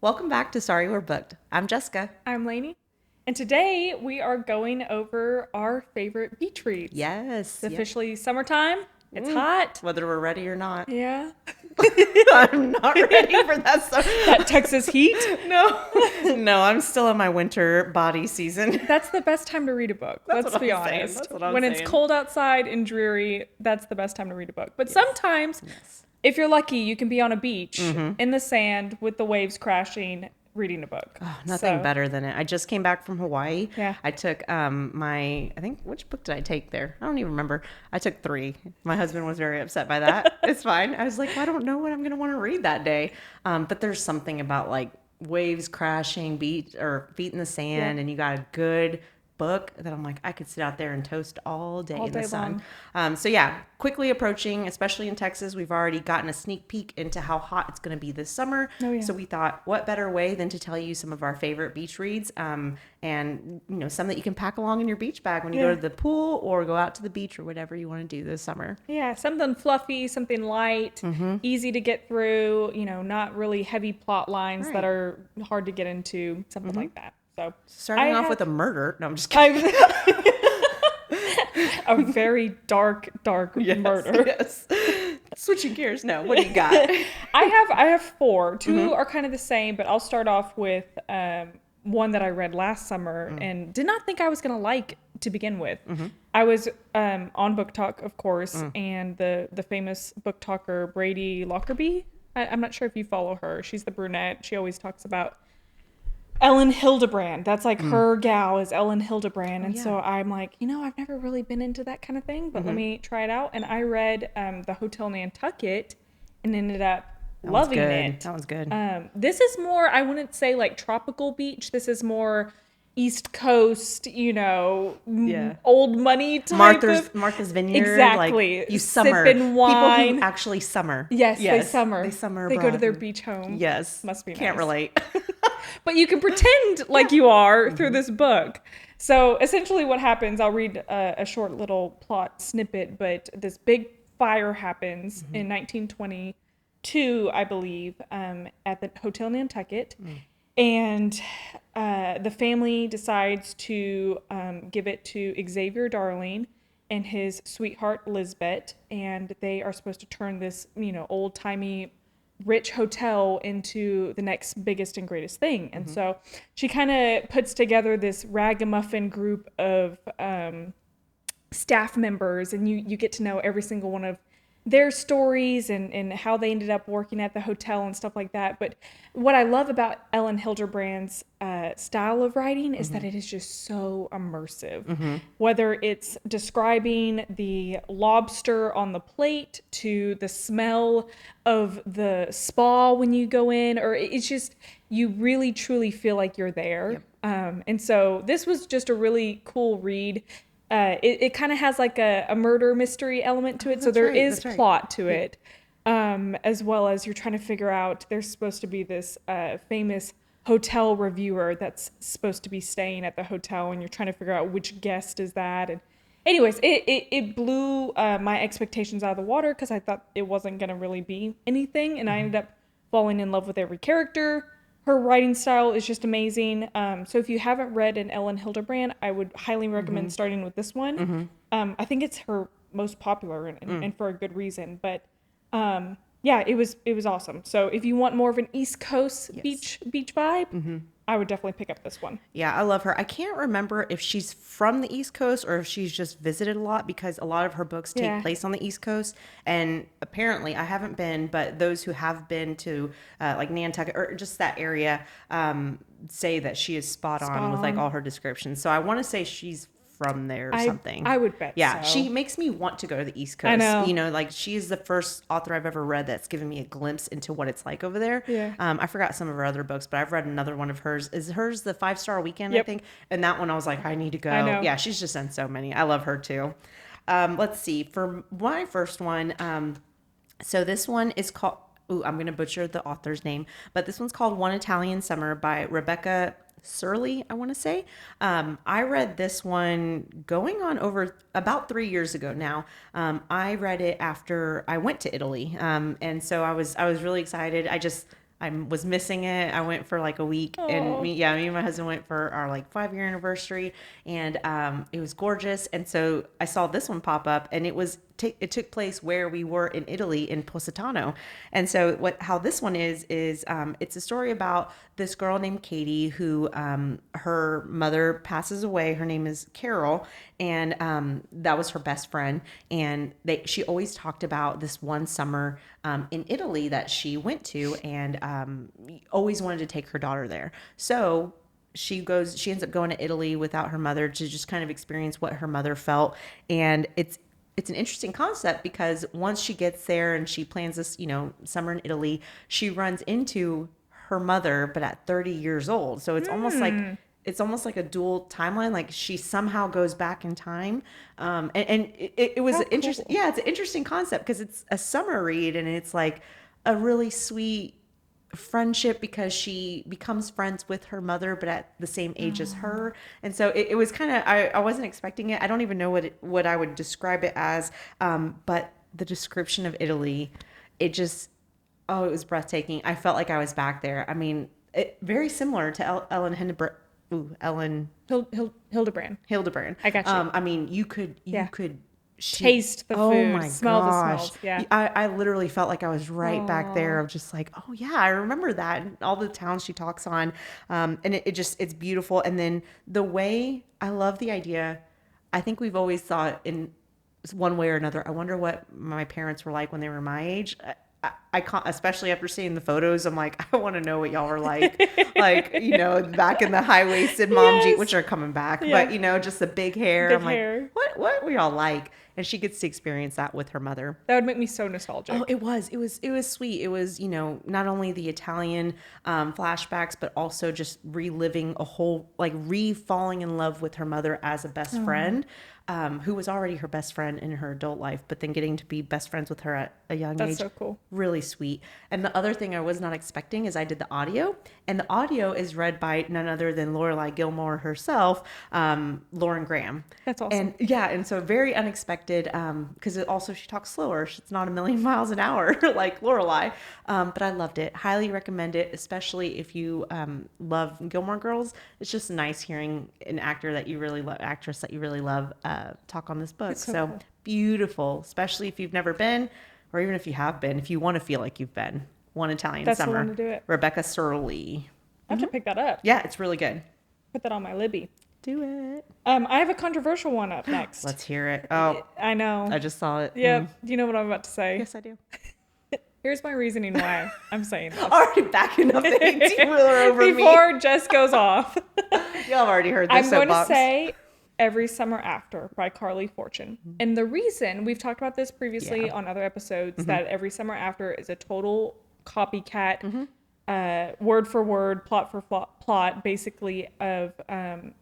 Welcome back to Sorry We're Booked. I'm Jessica. I'm Lainey, and today we are going over our favorite beach reads. Yes. It's officially summertime. It's hot. Whether we're ready or not. Yeah. I'm not ready for that. That Texas heat. No, I'm still in my winter body season. That's the best time to read a book. Let's be honest. That's what I'm when saying. it's cold outside and dreary, that's the best time to read a book. But sometimes, if you're lucky, you can be on a beach in the sand with the waves crashing, reading a book. Oh, nothing better than it. I just came back from Hawaii. Yeah. I took which book did I take there? I don't even remember. I took 3. My husband was very upset by that. It's fine. I was like, well, I don't know what I'm going to want to read that day. But there's something about like waves crashing, feet in the sand, and you got a good book that I'm like, I could sit out there and toast all day in the sun. So yeah, quickly approaching, especially in Texas. We've already gotten a sneak peek into how hot it's going to be this summer. Oh, yeah. So we thought, what better way than to tell you some of our favorite beach reads, and some that you can pack along in your beach bag when you go to the pool or go out to the beach or whatever you want to do this summer. Yeah, something fluffy, something light, easy to get through, not really heavy plot lines that are hard to get into, something like that. So starting off with a murder. No, I'm just kidding. A very dark murder. Yes. Switching gears. No, what do you got? I have 4. 2 are kind of the same, but I'll start off with one that I read last summer and did not think I was going to like to begin with. I was on Book Talk, of course, and the famous book talker Brady Lockerbie. I'm not sure if you follow her. She's the brunette. She always talks about Ellen Hildebrand. That's like her gal is Ellen Hildebrand. And so I'm like, I've never really been into that kind of thing, but let me try it out. And I read The Hotel Nantucket and ended up loving it. That one's good. This is more, I wouldn't say like tropical beach. This is more East Coast, old money type Martha's Vineyard. Exactly. Like you summer. Sipping wine. People who actually summer. Yes, they summer. They summer They abroad. go to their beach home. Yes. Must be nice. Can't relate. But you can pretend like you are through this book. So essentially what happens, I'll read a short little plot snippet, but this big fire happens in 1922, I believe, at the Hotel Nantucket. And the family decides to give it to Xavier Darling and his sweetheart Lisbeth. And they are supposed to turn this, old-timey rich hotel into the next biggest and greatest thing. And so she kind of puts together this ragamuffin group of staff members, and you get to know every single one of their stories and how they ended up working at the hotel and stuff like that. But what I love about Ellen Hildebrand's style of writing is that it is just so immersive. Whether it's describing the lobster on the plate to the smell of the spa when you go in, or it's just, you really truly feel like you're there. And so this was just a really cool read. It kind of has like a murder mystery element to it. So there is plot to it, as well as you're trying to figure out, there's supposed to be this famous hotel reviewer that's supposed to be staying at the hotel, and you're trying to figure out which guest is that. And anyways, it blew my expectations out of the water because I thought it wasn't going to really be anything. And I ended up falling in love with every character. Her writing style is just amazing. So if you haven't read an Ellen Hildebrand, I would highly recommend starting with this one. I think it's her most popular and for a good reason. But yeah, it was awesome. So if you want more of an East Coast beach vibe, I would definitely pick up this one. Yeah, I love her. I can't remember if she's from the East Coast or if she's just visited a lot, because a lot of her books take place on the East Coast. And apparently, I haven't been, but those who have been to like Nantucket or just that area say that she is spot on with like all her descriptions. So I want to say she's from there or something. I would bet Yeah, so. she makes me want to go to the East Coast. I know. Like she is the first author I've ever read that's given me a glimpse into what it's like over there. Yeah. I forgot some of her other books, but I've read another one of hers. Is hers the 5-Star Weekend, Yep. I think? And that one I was like, I need to go. I know. Yeah, she's just done so many. I love her too. Let's see. For my first one, so this one is called, I'm going to butcher the author's name, but this one's called One Italian Summer by Rebecca Surly, I want to say. I read this one going on over about 3 years ago now. I read it after I went to Italy. And so I was really excited. I was missing it. I went for like a week, and me and my husband went for our like 5-year anniversary, and it was gorgeous. And so I saw this one pop up, and it took place where we were in Italy in Positano. And so how this one is it's a story about this girl named Katie who her mother passes away. Her name is Carol, and that was her best friend. And she always talked about this one summer in Italy that she went to, and always wanted to take her daughter there. So she ends up going to Italy without her mother to just kind of experience what her mother felt. And it's an interesting concept because once she gets there and she plans this, summer in Italy, she runs into her mother, but at 30 years old. So it's almost like a dual timeline. Like she somehow goes back in time. And it was interesting. Cool. Yeah, it's an interesting concept because it's a summer read, and it's like a really sweet friendship because she becomes friends with her mother, but at the same age as her. And so it was kind of, I wasn't expecting it. I don't even know what I would describe it as. But the description of Italy, it was breathtaking. I felt like I was back there. I mean, very similar to Ellen Hildebrand. I got you. I mean, you could taste the food, oh my smell gosh. the smells. Yeah. I literally felt like I was right back there of just like, oh yeah, I remember that. And all the towns she talks on. And it's beautiful. And then the way I love the idea, I think we've always thought in one way or another, I wonder what my parents were like when they were my age. I can't, especially after seeing the photos, I'm like, I want to know what y'all were like, back in the high-waisted mom jeans, which are coming back, but just the big hair. I'm like, what were y'all like? And she gets to experience that with her mother. That would make me so nostalgic. Oh, it was sweet. It was, not only the Italian flashbacks, but also just reliving a whole, like re-falling in love with her mother as a best friend. Who was already her best friend in her adult life, but then getting to be best friends with her at a young age. That's so cool. Really sweet. And the other thing I was not expecting is I did the audio, and the audio is read by none other than Lorelai Gilmore herself, Lauren Graham. That's awesome. And so very unexpected, because she talks slower. It's not a million miles an hour like Lorelai. But I loved it. Highly recommend it, especially if you love Gilmore Girls. It's just nice hearing an actress that you really love, talk on this book. So cool. Beautiful, especially if you've never been, or even if you have been, if you want to feel like you've been. One Italian That's Summer. The one to do it. Rebecca Serli. I have to pick that up. Yeah, it's really good. Put that on my Libby. Do it. I have a controversial one up next. Let's hear it. Oh, I know. I just saw it. Yep. Do you know what I'm about to say? Yes, I do. Here's my reasoning why I'm saying this. Already backing up the 18-wheeler over me. Before Jess goes off. Y'all have already heard this. I'm going to say Every Summer After by Carly Fortune. Mm-hmm. And the reason, we've talked about this previously on other episodes, that Every Summer After is a total copycat, word for word, plot for plot, basically, of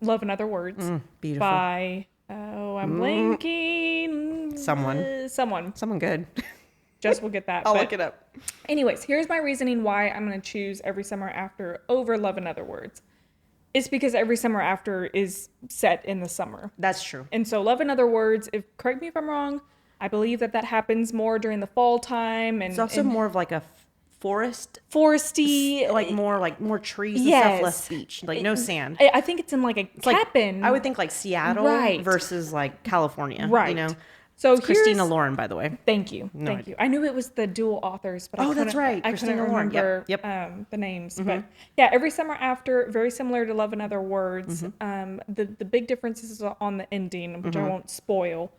Love and Other Words beautiful. By, I'm blanking. Someone good. Jess will get that. I'll look it up. Anyways, here's my reasoning why I'm going to choose Every Summer After over Love and Other Words. It's because Every Summer After is set in the summer. That's true. And so Love and Other Words, correct me if I'm wrong, I believe that happens more during the fall time. And it's also more of like a foresty, like more trees and stuff, less beach, like no sand. I think it's in like a cabin. I would think like Seattle versus like California. Right. So it's Christina Lauren, by the way. Thank you. Thank you. I knew it was the dual authors, but that's right. I couldn't remember the names. But yeah, Every Summer After, very similar to Love and Other Words. The big difference is on the ending, which I won't spoil.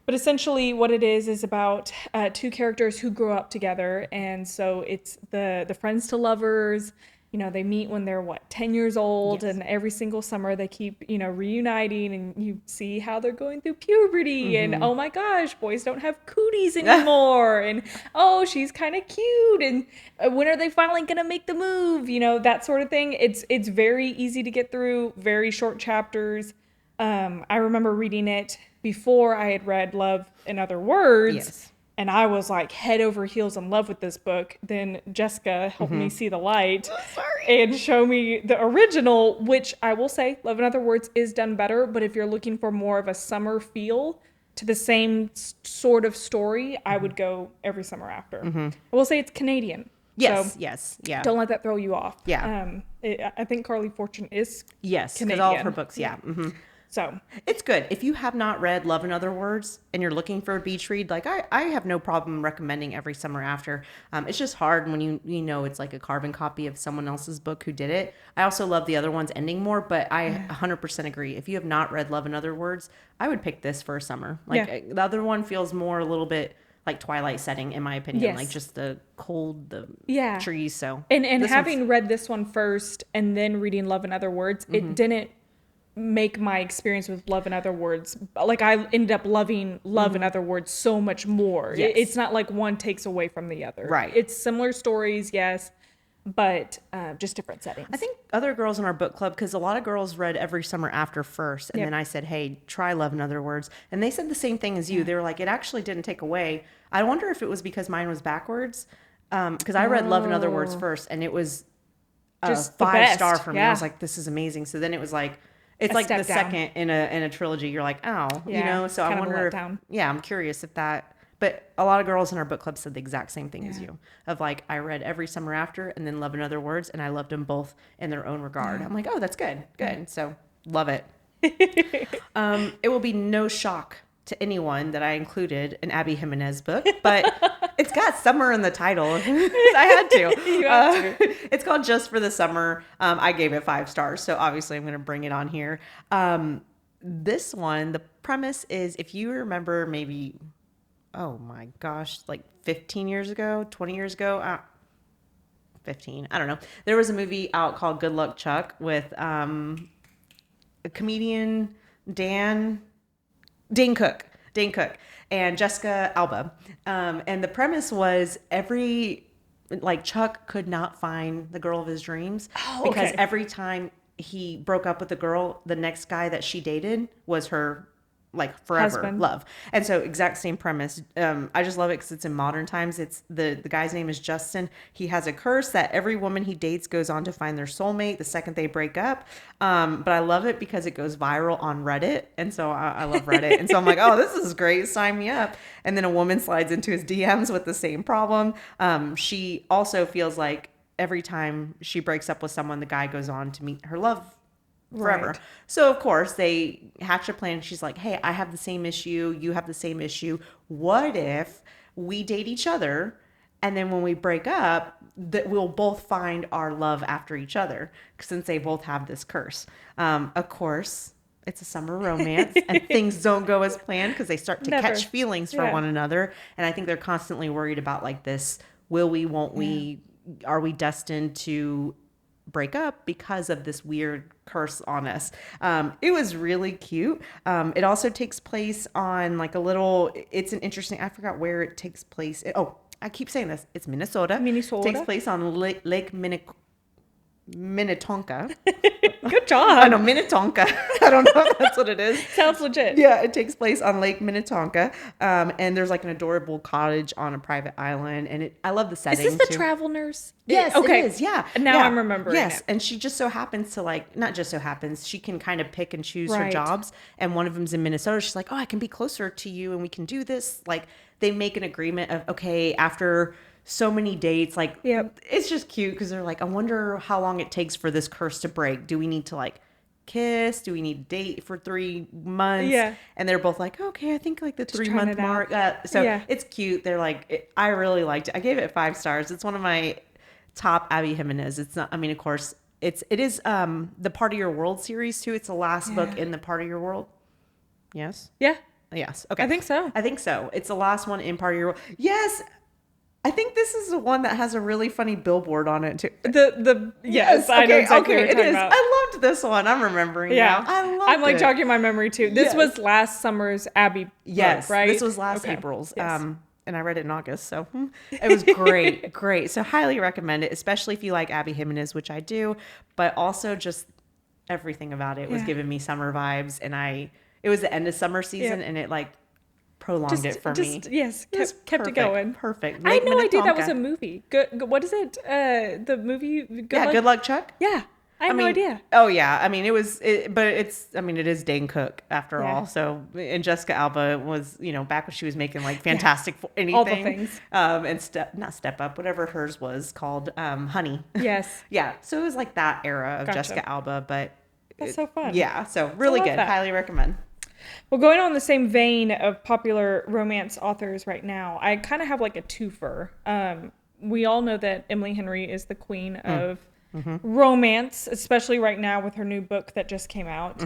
But essentially what it is about two characters who grew up together. And so it's the friends to lovers. They meet when they're 10 years old, and every single summer they keep, reuniting, and you see how they're going through puberty, and oh my gosh, boys don't have cooties anymore, and oh, she's kind of cute, and when are they finally gonna make the move? That sort of thing. It's very easy to get through, very short chapters. I remember reading it before I had read Love and Other Words. Yes. And I was like head over heels in love with this book. Then Jessica helped me see the light and show me the original, which I will say, Love and Other Words is done better. But if you're looking for more of a summer feel to the same sort of story, I would go Every Summer After. I will say it's Canadian. Yes, So yes, yeah. don't let that throw you off. Yeah. I think Carly Fortune is Yes, because Canadian. all of her books, yeah. hmm So It's good. If you have not read Love in Other Words and you're looking for a beach read, like I have no problem recommending Every Summer After. It's just hard when you know it's like a carbon copy of someone else's book who did it. I also love the other one's ending more, but I 100% agree. If you have not read Love in Other Words, I would pick this for a summer. Like the other one feels more a little bit like Twilight setting, in my opinion. Yes. Like just the cold, the trees. So and this having read this one first and then reading Love in Other Words, it didn't make my experience with Love in Other Words, like I ended up loving Love in Other Words so much more. Yes. It's not like one takes away from the other. Right. It's similar stories, yes, but just different settings. I think other girls in our book club, because a lot of girls read Every Summer After first, and then I said, hey, try Love in Other Words. And they said the same thing as you. They were like, it actually didn't take away. I wonder if it was because mine was backwards, because I read Love in Other Words first, and it was Just a the best. 5-star for me. Yeah. I was like, this is amazing. So then it was like, it's like the step down. second in a trilogy. You're like, oh, you Yeah, know. So I kind of a wonder. letdown. Yeah, I'm curious if that. But a lot of girls in our book club said the exact same thing as you. Of like, I read Every Summer After and then Love in Other Words, and I loved them both in their own regard. I'm like, oh, that's good, good. So love it. It will be no shock to anyone that I included an Abby Jimenez book, but it's got summer in the title. I had to. You have to. It's called Just for the Summer. I gave it 5 stars, so obviously I'm going to bring it on here. This one, the premise is, if you remember maybe, oh my gosh, like 15 years ago, 20 years ago, 15, I don't know. There was a movie out called Good Luck Chuck with a comedian, Dane Cook, and Jessica Alba. And the premise was Chuck could not find the girl of his dreams because every time he broke up with the girl, the next guy that she dated was her like forever Husband. love. And so exact same premise. I just love it because it's in modern times. It's the guy's name is Justin. He has a curse that every woman he dates goes on to find their soulmate the second they break up. But I love it because it goes viral on Reddit. And so I love Reddit. And so I'm like, oh, this is great. Sign me up. And then a woman slides into his DMs with the same problem. She also feels like every time she breaks up with someone, the guy goes on to meet her love forever. Right. So of course they hatch a plan. She's like, hey, I have the same issue. You have the same issue. What if we date each other? And then when we break up, that we'll both find our love after each other, since they both have this curse. Of course, it's a summer romance and things don't go as planned because they start to catch feelings for one another. And I think they're constantly worried about like this, will we, won't we, are we destined to break up because of this weird curse on us. It was really cute. It also takes place on like it's an interesting, I forgot where it takes place. I keep saying this. It's Minnesota. Minnesota. It takes place on Lake Minnetonka. Good job. I know, Minnetonka. I don't know if that's what it is. Sounds legit. Yeah, it takes place on Lake Minnetonka. And there's like an adorable cottage on a private island. And I love the setting. Is this the travel nurse? Yes, okay. it is. Yeah. Now yeah. I'm remembering Yes. it. And she just so happens to not just so happens, she can kind of pick and choose her Right. jobs. And one of them's in Minnesota. She's like, oh, I can be closer to you and we can do this. Like they make an agreement of, okay, after so many dates, like it's just cute because they're like, I wonder how long it takes for this curse to break. Do we need to like kiss? Do we need to date for 3 months? Yeah. And they're both like, okay, I think like the Just 3-month trying it mark. out. So it's cute. They're like, I really liked it. I gave it 5 stars. It's one of my top Abby Jimenez. It's not, I mean, of course it is the Part of Your World series too. It's the last book in the Part of Your World. Yes. Yeah. Yes. Okay. I think so. It's the last one in Part of Your World. Yes. I think this is the one that has a really funny billboard on it too. Yes, I know exactly what you're it talking is. about. I loved this one. I'm remembering now. I loved I'm like it. jogging my memory too. This was last summer's Abby Yes, book, right? This was last April's. Yes. And I read it in August, so it was great, great. So highly recommend it, especially if you like Abby Jimenez, which I do, but also just everything about it was giving me summer vibes. And it was the end of summer season, and it like prolonged it for me. Yes, kept it Perfect, going. Perfect. I had no idea that was Minnetonka. a movie. Good. What is it? The movie. Good Luck Chuck. Yeah. I had no idea. Oh yeah, I mean but it is Dane Cook after Yeah. all. So, and Jessica Alba was, back when she was making like Fantastic anything, All the things. and not Step Up, whatever hers was called, Honey. Yes. Yeah, so it was like that era of Gotcha. Jessica Alba, but That's so fun. yeah, so really love good, that. highly recommend. Well, going on the same vein of popular romance authors right now, I kind of have like a twofer. We all know that Emily Henry is the queen of romance, especially right now with her new book that just came out.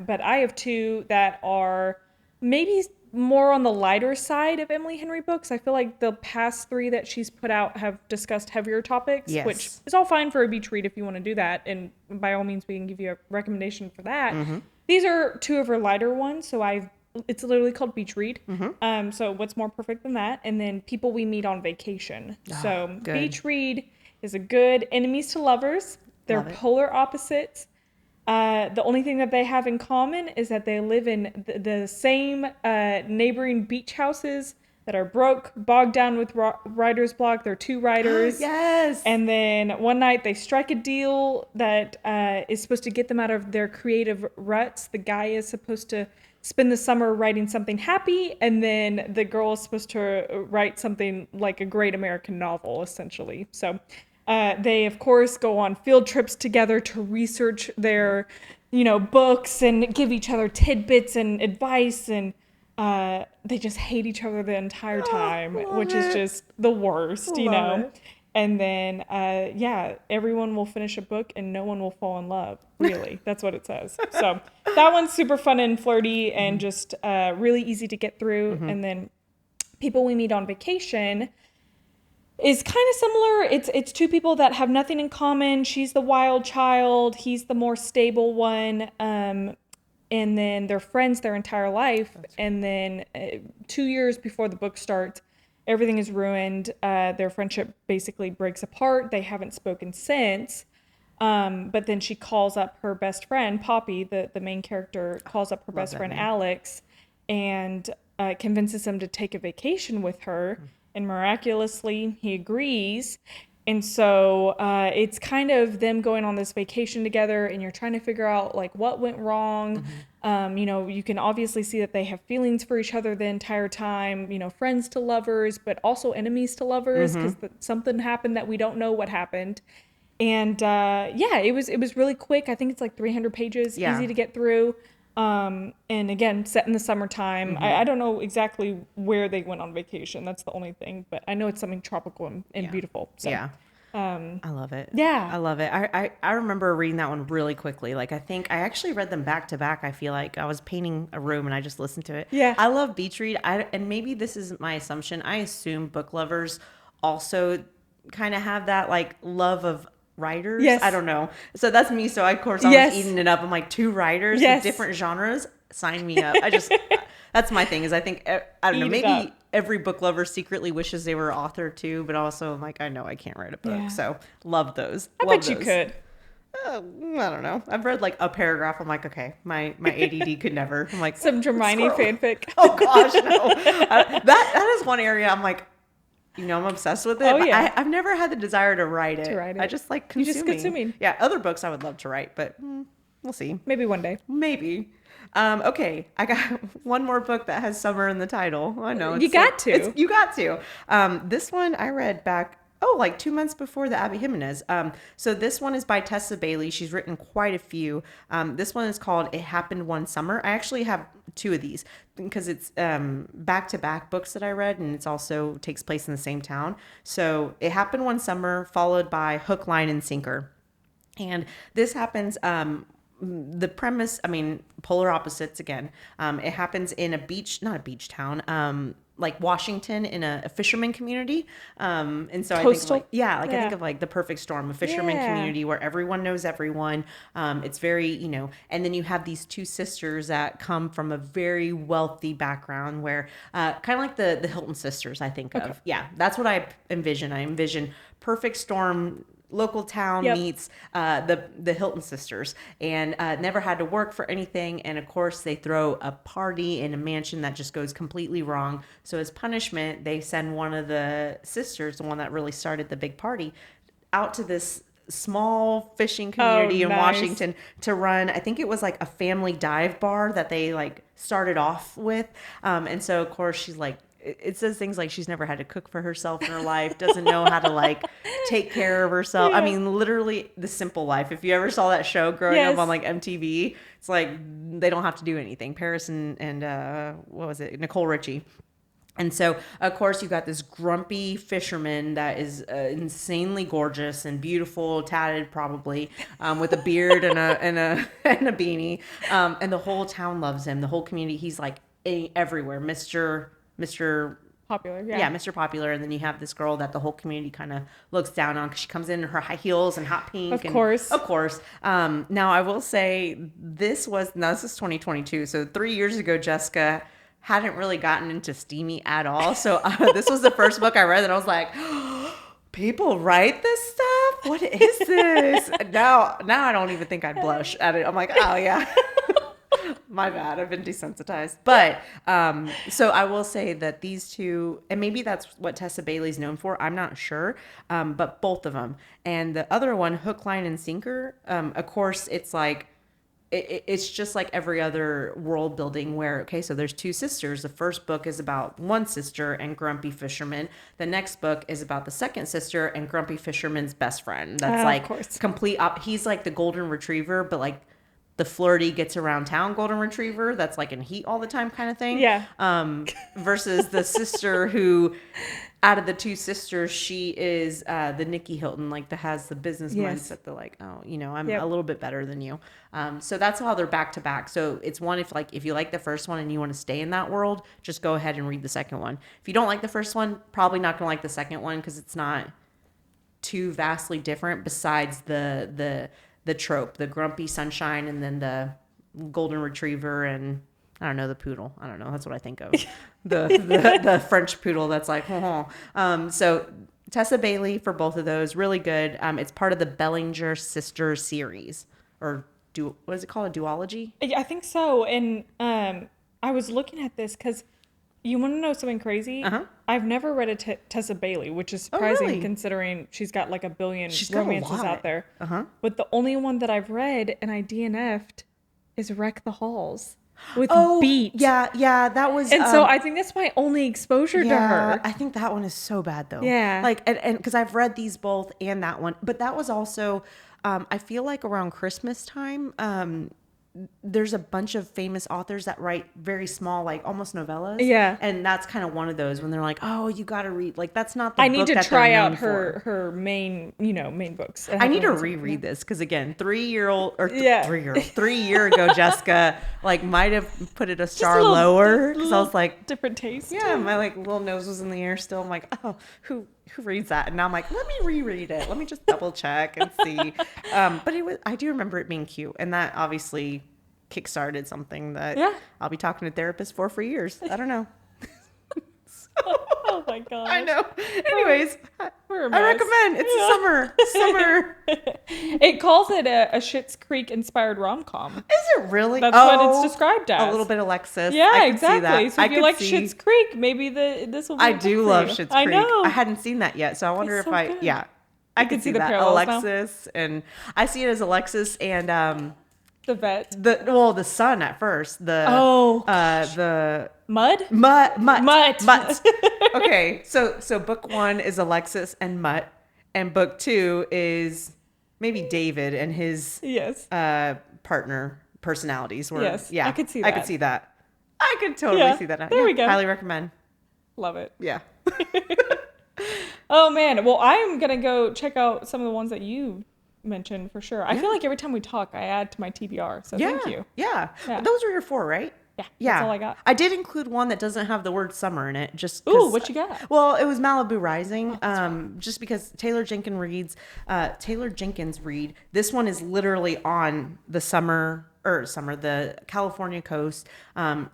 But I have two that are maybe more on the lighter side of Emily Henry books. I feel like the past three that she's put out have discussed heavier topics, Yes. which is all fine for a beach read if you want to do that. And by all means, we can give you a recommendation for that. These are two of her lighter ones, so it's literally called Beach Read. So what's more perfect than that? And then People We Meet on Vacation. So good. Beach Read is a good enemies to lovers. They're Love it. polar opposites. The only thing that they have in common is that they live in the same neighboring beach houses that are broke, bogged down with writer's block. They're two writers. Yes. And then one night they strike a deal that is supposed to get them out of their creative ruts. The guy is supposed to spend the summer writing something happy, and then the girl is supposed to write something like a great American novel, essentially. So they, of course, go on field trips together to research their, books and give each other tidbits and advice, and they just hate each other the entire time, which is just the worst, Love it. And then, everyone will finish a book and no one will fall in love. Really, that's what it says. So that one's super fun and flirty and just really easy to get through. And then People We Meet on Vacation is kind of similar. It's two people that have nothing in common. She's the wild child. He's the more stable one. And then they're friends their entire life. And then 2 years before the book starts, everything is ruined. Their friendship basically breaks apart. They haven't spoken since. But then she calls up her best friend, Poppy, the main character, calls up her best friend, Alex, and convinces him to take a vacation with her. And miraculously, he agrees. And so it's kind of them going on this vacation together, and you're trying to figure out like what went wrong. You can obviously see that they have feelings for each other the entire time, friends to lovers, but also enemies to lovers, because something happened that we don't know what happened. And it was really quick. I think it's like 300 pages, easy to get through. And again, set in the summertime. I don't know exactly where they went on vacation. That's the only thing, but I know it's something tropical and beautiful. So, I love it. Yeah. I love it. I remember reading that one really quickly. Like, I think I actually read them back to back. I feel like I was painting a room and I just listened to it. Yeah. I love beach read. And maybe this is my assumption. I assume book lovers also kind of have that like love of writers. Yes. I don't know. So that's me. So of course I was eating it up. I'm like, two writers with different genres. Sign me up. That's my thing is I think, I don't know, maybe every book lover secretly wishes they were an author too, but also I'm like, I know I can't write a book. Yeah. So love those. I bet you could. I don't know. I've read like a paragraph. I'm like, okay, my ADD could never. I'm like, Some Hermione fanfic. Oh gosh, no. That is one area I'm like, I'm obsessed with it. Oh, but yeah. I've never had the desire to write it. I just like consuming. You're just consuming. Yeah, other books I would love to write, but we'll see. Maybe one day. Maybe. Okay, I got one more book that has summer in the title. I know. You got to. You got to. This one I read back, like 2 months before the Abby Jimenez. So this one is by Tessa Bailey. She's written quite a few. This one is called It Happened One Summer. I actually have two of these because it's back-to-back books that I read, and it's also takes place in the same town. So It Happened One Summer, followed by Hook, Line, and Sinker. And this happens... the premise, polar opposites again. It happens in not a beach town, like Washington in a fisherman community. And so Coastal? I think of like the perfect storm, a fisherman community where everyone knows everyone. It's very, and then you have these two sisters that come from a very wealthy background where, kind of like the Hilton sisters, I think of. Yeah, that's what I envision. I envision perfect storm, local town meets the Hilton sisters, and never had to work for anything. And of course, they throw a party in a mansion that just goes completely wrong. So as punishment, they send one of the sisters, the one that really started the big party, out to this small fishing community in nice. Washington to run. I think it was like a family dive bar that they like started off with. And so of course she's like, it says things like she's never had to cook for herself in her life, doesn't know how to like take care of herself. Yeah. I mean, literally The Simple Life. If you ever saw that show growing Yes. up on like MTV, it's like they don't have to do anything. Paris and what was it? Nicole Richie. And so, of course, you got this grumpy fisherman that is insanely gorgeous and beautiful, tatted probably, with a beard and a beanie. And the whole town loves him. The whole community. He's like everywhere, Mr. Popular, Yeah, Mr. Popular. And then you have this girl that the whole community kind of looks down on because she comes in her high heels and hot pink. Of course. Now, I will say this is 2022. So 3 years ago, Jessica hadn't really gotten into steamy at all. So this was the first book I read that I was like, people write this stuff? What is this? Now I don't even think I'd blush at it. I'm like, oh yeah. My bad. I've been desensitized. But so I will say that these two, and maybe that's what Tessa Bailey's known for. I'm not sure. But both of them. And the other one, Hook, Line, and Sinker, of course, it's like, it's just like every other world building where, okay, so there's two sisters. The first book is about one sister and grumpy fisherman. The next book is about the second sister and grumpy fisherman's best friend. That's like complete. He's like the golden retriever, but like the flirty gets around town golden retriever that's like in heat all the time kind of thing. Yeah. Versus the sister who, out of the two sisters, she is the Nikki Hilton, like that has the business mindset. They're like, oh, I'm a little bit better than you. So that's how they're back to back. So it's one, if you like the first one and you want to stay in that world, just go ahead and read the second one. If you don't like the first one, probably not going to like the second one because it's not too vastly different besides the trope, the grumpy sunshine, and then the golden retriever and I don't know, the poodle. I don't know. That's what I think of. The French poodle that's like, so Tessa Bailey for both of those, really good. It's part of the Bellinger Sisters series, or what is it called? A duology? Yeah, I think so. And I was looking at this because you want to know something crazy? I've never read a Tessa Bailey, which is surprising considering she's got like a billion romances out there. But the only one that I've read and I DNF'd is Wreck the Halls with Beat. Yeah, that was. And so I think that's my only exposure to her. I think that one is so bad though. Yeah. Like, and because I've read these both and that one, but that was also, I feel like around Christmas time, there's a bunch of famous authors that write very small, like almost novellas. Yeah. And that's kind of one of those when they're like, oh, you got to read. Like, that's not the I book need to that try they're out known her for. main books. I need to reread this because again, 3 year ago, Jessica like might have put it a star lower because I was like different taste. Yeah, my like little nose was in the air still. I'm like, oh, who reads that? And now I'm like, let me reread it. Let me just double check and see. But I do remember it being cute, and that obviously kickstarted something that I'll be talking to therapists for years. I don't know. Oh my god. I know. Anyways, I recommend. It's summer. It calls it a Schitt's Creek inspired rom-com. Is it really? That's what it's described as. A little bit Alexis. Yeah, I exactly. See that. So if you like Schitt's Creek, maybe this will be I do love Schitt's Creek. I know. I hadn't seen that yet, so I wonder if good. I could see the that. parallels Alexis now? And I see it as Alexis and the vet. The son at first. The Mutt. Okay, so book 1 is Alexis and Mutt, and book 2 is maybe David and his partner personalities. Yeah, I could see that. I could see that. I could totally see that. There we go. Highly recommend. Love it. Yeah. Oh man. Well, I'm gonna go check out some of the ones that you mentioned for sure. I feel like every time we talk, I add to my TBR. So thank you. Yeah. Those were your 4, right? Yeah. That's all I got. I did include one that doesn't have the word summer in it. Just ooh, what you got? Well, it was Malibu Rising. Just because Taylor Jenkins read. This one is literally on the the California coast.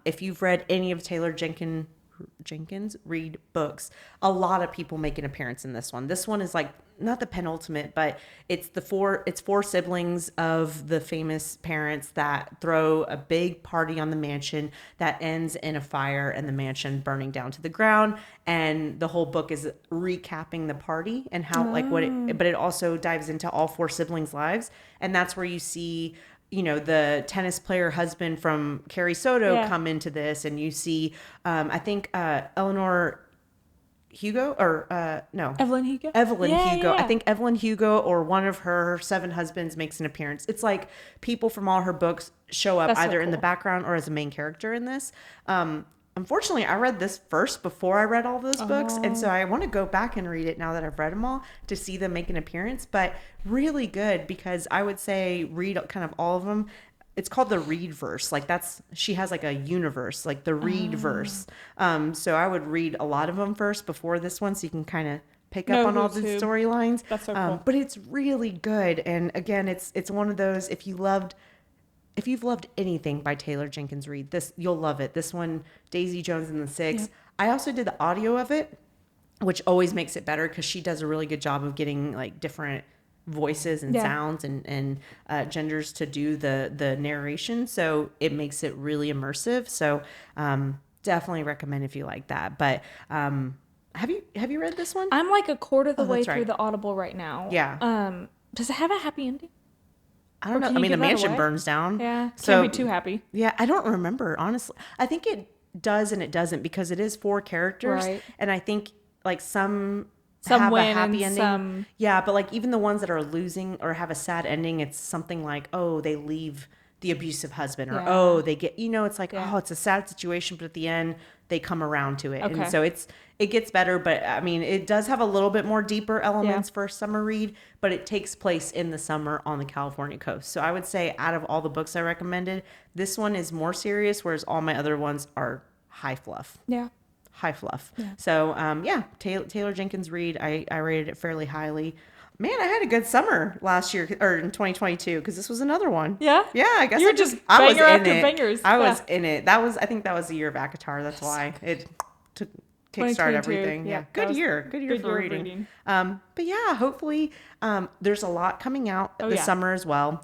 If you've read any of Taylor Jenkins read books, a lot of people make an appearance in this one. This one is like not the penultimate, but it's four siblings of the famous parents that throw a big party on the mansion that ends in a fire and the mansion burning down to the ground. And the whole book is recapping the party and how but it also dives into all four siblings' lives. And that's where you see, the tennis player husband from Carrie Soto come into this, and you see, I think, Eleanor Hugo Evelyn Hugo. Hugo. I think Evelyn Hugo or one of her 7 husbands makes an appearance. It's like people from all her books show up either in the background or as a main character in this. Unfortunately, I read this first before I read all those books. And so I want to go back and read it now that I've read them all to see them make an appearance. But really good, because I would say read kind of all of them. It's called the Read verse. Like she has like a universe, like the Read verse. So I would read a lot of them first before this one, so you can kind of pick up on all the storylines. That's so cool. But it's really good. And again, it's one of those, if you've loved anything by Taylor Jenkins Reid, you'll love it. This one, Daisy Jones and the Six. Yep. I also did the audio of it, which always makes it better because she does a really good job of getting like different voices and sounds and genders to do the narration. So it makes it really immersive. So definitely recommend if you like that. But have you read this one? I'm like a quarter of the way through the Audible right now. Yeah. Does it have a happy ending? I don't know. I mean, the mansion burns down. Yeah. So, can't be too happy. Yeah. I don't remember, honestly. I think it does and it doesn't, because it is 4 characters. Right. And I think like some have win a happy and ending. Yeah. But like even the ones that are losing or have a sad ending, it's something like, oh, they leave the abusive husband, or, oh, they get, it's like, oh, it's a sad situation, but at the end they come around to it. Okay. And so it gets better, but I mean, it does have a little bit more deeper elements for a summer read, but it takes place in the summer on the California coast. So I would say out of all the books I recommended, this one is more serious, whereas all my other ones are high fluff. Yeah. High fluff. Yeah. So, Taylor Jenkins Reid, I rated it fairly highly. Man, I had a good summer last year, or in 2022, because this was another one. Yeah? Yeah, I guess I was in it. Bangers. I was in it. I think that was the year of ACOTAR. That's why it took kickstart everything. Yeah. Good year for reading. But yeah, hopefully there's a lot coming out this summer as well.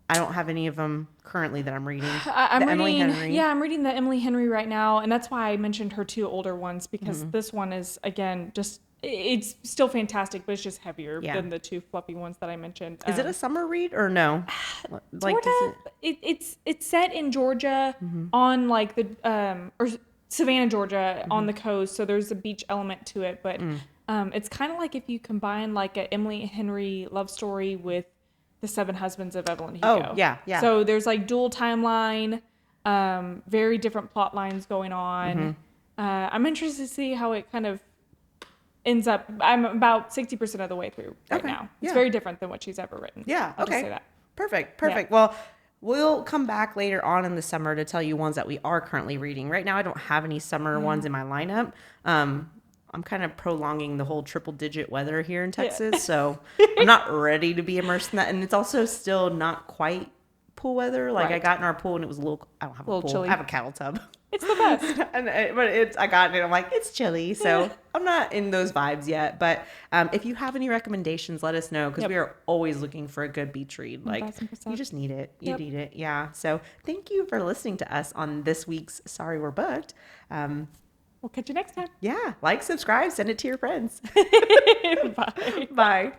I don't have any of them currently that I'm reading. I'm reading the Emily Henry right now, and that's why I mentioned her 2 older ones, because this one is, again, just, it's still fantastic, but it's just heavier than the 2 fluffy ones that I mentioned. Is it a summer read or no? Like, it's set in Georgia on like the or Savannah, Georgia, on the coast, so there's a beach element to it, but it's kind of like if you combine like a Emily Henry love story with the 7 Husbands of Evelyn Hugo. Oh, yeah. So there's like dual timeline, very different plot lines going on. I'm interested to see how it kind of ends up. I'm about 60% of the way through right now. It's very different than what she's ever written. Yeah. I'll just say that. Perfect. Yeah. Well, we'll come back later on in the summer to tell you ones that we are currently reading. Right now, I don't have any summer ones in my lineup. I'm kind of prolonging the whole triple-digit weather here in Texas, so I'm not ready to be immersed in that. And it's also still not quite pool weather. Like I got in our pool and it was a little. I don't have a pool. Chilly. I have a cattle tub. It's the best. I got in it. I'm like, it's chilly, so I'm not in those vibes yet. But if you have any recommendations, let us know, because we are always looking for a good beach read. Like 1,000%. You just need it. You need it. Yeah. So thank you for listening to us on this week's Sorry We're Booked. We'll catch you next time. Yeah. Like, subscribe, send it to your friends. Bye. Bye.